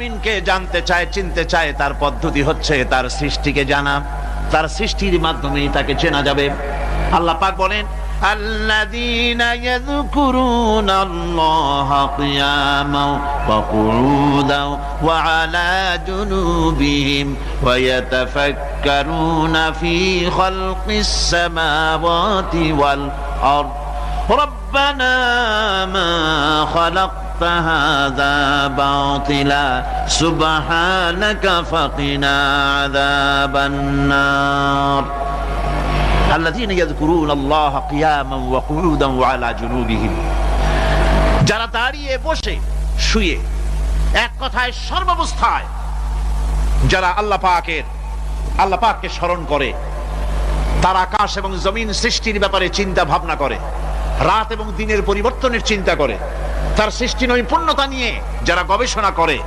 মিনকে জানতে চায়, চিনতে চায়, তার পদ্ধতি হচ্ছে তার সৃষ্টিকে জানা। তার সৃষ্টির মাধ্যমেই তাকে চেনা যাবে। আল্লাহ পাক বলেন, আল্লাযীনা ইয়াযকুরুনাল্লাহা কিয়ামান ওয়া কুউদান ওয়া আলা জুনুবিহিম ওয়া ইয়াতাফাক্কারুনা ফী খালকিস সামাওয়াতি ওয়াল আরদ রব্বানা মা খালাক هذا باطلا سبحانك فقنا عذاب النار الذين يذكرون الله قياما وقعودا وعلى جنوبهم যারা দাঁড়িয়ে বসে শুয়ে এক কথায় সর্বাবস্থায় যারা আল্লাহ পাককে স্মরণ করে, তারা আকাশ এবং জমিন সৃষ্টির ব্যাপারে চিন্তা ভাবনা করে, রাত এবং দিনের পরিবর্তনের চিন্তা করে, তার সৃষ্টি নৈপুণ্যতা নিয়ে যারা গবেষণা করে,